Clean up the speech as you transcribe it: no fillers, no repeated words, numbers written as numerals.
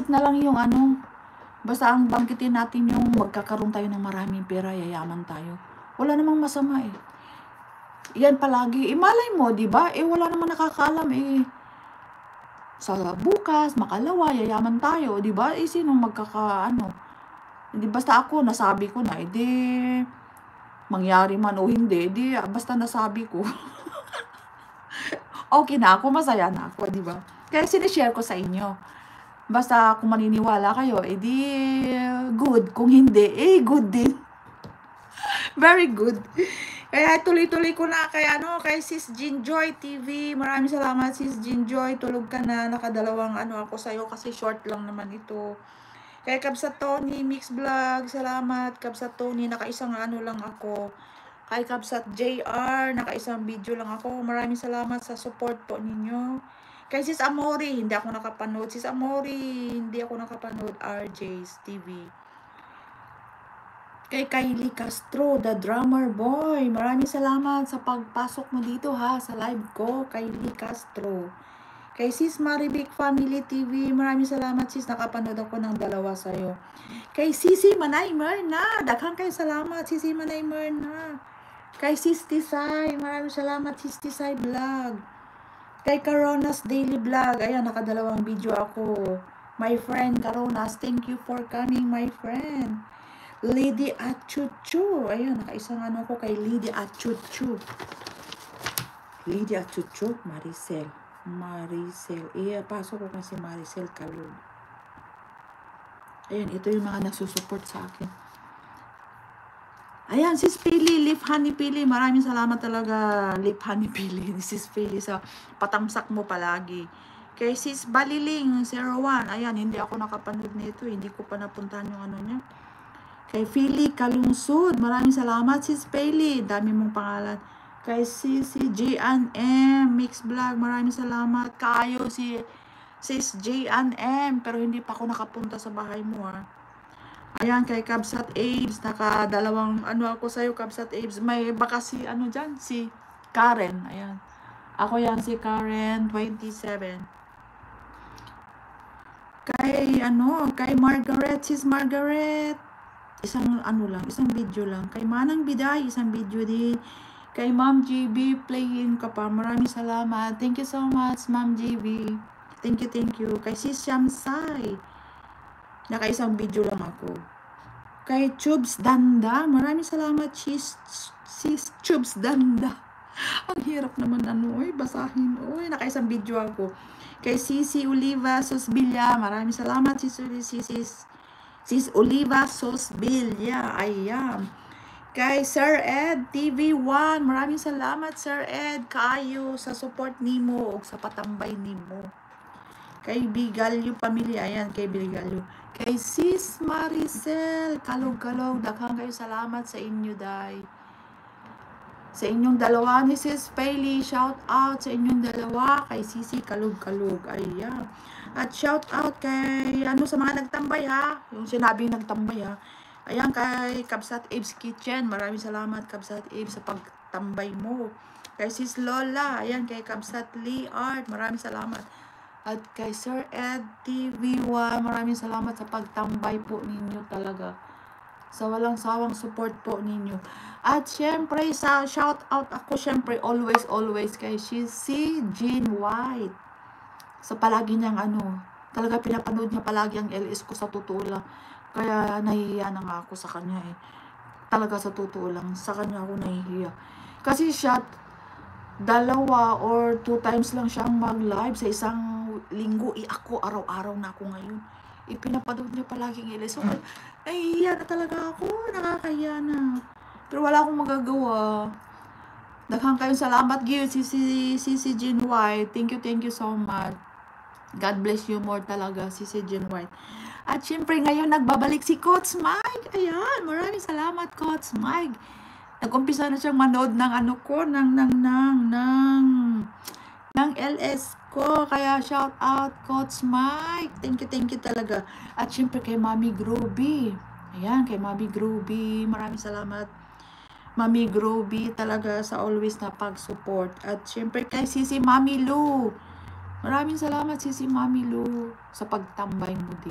isip na lang yung ano, basta ang bangkitin natin yung magkakaroon tayo ng maraming pera, yayaman tayo. Wala namang masama eh. Yan palagi. Malay mo, di ba? Wala namang nakakaalam eh. Sa bukas, makalawa, yayaman tayo, di ba? Sinong magkakaano? Hindi, basta ako, nasabi ko na, mangyari man o hindi, basta nasabi ko. Okay na ako, masaya na ako, di ba? Kaya sinishare ko sa inyo. Basta kung maniniwala kayo, good. Kung hindi, good din. Very good. Kaya tuloy-tuloy ko na kay Sis Jinjoy TV. Maraming salamat, Sis Jinjoy. Tulog ka na. Nakadalawang ako sa'yo kasi short lang naman ito. Kay Kabsat Tony, Mix Vlog. Salamat, Kabsat Tony. Nakaisang lang ako. Kay Kabsat JR, nakaisang video lang ako. Maraming salamat sa support po ninyo. Kay Sis Amori, hindi ako nakapanood. Sis Amori, hindi ako nakapanood. RJ's TV. Kay Kylie Castro, the drummer boy. Maraming salamat sa pagpasok mo dito ha, sa live ko. Kylie Castro. Kay Sis Marivic Family TV, maraming salamat sis, nakapanood ako ng 2 sa'yo. Kay Sisi Manay Merna, daghang kayo salamat, Sisi Manay Merna. Kay Sis Tisay, maraming salamat, Sis Tisay Vlog. Kay Caronas Daily Vlog, ayan, nakadalawang video ako. My friend Caronas, thank you for coming, my friend. Lady Achuchu, ayan, nakaisang ko kay Lady Achuchu. Lady Achuchu, Maricel. Pasok ko kasi Maricel Kalog. Ayan, ito yung mga nagsusupport sa akin. Ayan, Sis Pili, Leaf Honey Pili. Maraming salamat talaga, Leaf Honey Pili. Sis Pili, sa patamsak mo palagi. Kay Sis Baliling, 01. Ayan, hindi ako nakapanood nito. Hindi ko pa napuntahan yung niya. Kay Philly Kalungsod. Maraming salamat, Sis Pili. Dami mong pangalan. Kay Sis J&M Mix Vlog. Maraming salamat. Kayo Sis J&M. Pero hindi pa ako nakapunta sa bahay mo ha. Ayan, kay Kabsat Abes, nakadalawang ako sa'yo, Kabsat Abes. May baka si dyan, si Karen. Ayan. Ako yan, si Karen, 27. Kay Margaret, Sis Margaret. Isang isang video lang. Kay Manang Biday, isang video din. Kay Ma'am GB, playing ka pa. Maraming salamat. Thank you so much, Ma'am GB. Thank you. Kay Sis Shamsay. Nakaisang video lang ako. Kay Chubs Danda. Maraming salamat, Sis Chubs Danda. Ang hirap naman basahin. Nakaisang video ako. Kay Sisi Oliva Sosbilla. Maraming salamat, Sis Oliva Sosbilla. Ayan. Kay Sir Ed TV1. Maraming salamat, Sir Ed. Kayo sa support nimo o sa patambay nimo. Kay Bigalyo Pamilya. Ayan, kay Bigalyo. Kay Sis Maricel. Kalog-kalog. Daghang kayo salamat sa inyo, day. Sa inyong dalawa ni Sis Payley. Shout out sa inyong dalawa. Kay Sisi Kalog-kalog. Ayan. At shout out kay sa mga nagtambay ha. Yung sinabing nagtambay ha. Ayan, kay Kabsat Abes Kitchen. Maraming salamat, Kabsat Abes, sa pagtambay mo. Kay Sis Lola. Ayan, kay Kabsat Lee Art. Maraming salamat. At kay Sir Ed TV1. Maraming salamat sa pagtambay po ninyo talaga. Sa walang sawang support po ninyo. At syempre, sa shout out ako, syempre, always kay si Jean White. Sa palagi niyang talaga pinapanood niya palagi ang LS ko, sa totoo lang. Kaya nahihiya na nga ako sa kanya eh. Talaga sa totoo lang, sa kanya ako nahihiya. Kasi siya, 2 or 2 times lang siyang mag-live sa isang linggo. Ako, araw-araw na ako ngayon. Pinapanood niya palagi ang LS. So, nahihiya na talaga ako. Nakakahiya na. Pero wala akong magagawa. Daghang kayong salamat, Gil. Si Jean White. Thank you so much. God bless you more talaga, si Jean White. At syempre ngayon nagbabalik si Coach Mike. Ayan, maraming salamat, Coach Mike. Nag-umpisa na siyang manood ng ng LS ko. Kaya shout out, Coach Mike. Thank you talaga. At syempre kay Mami Groovy. Ayan, kay Mami Groovy. Maraming salamat, Mami Groovy, talaga sa always na pag-support. At syempre kay Sisi Mami Lou. Maraming salamat, Sisi Mami Lou, sa pagtambay mo din.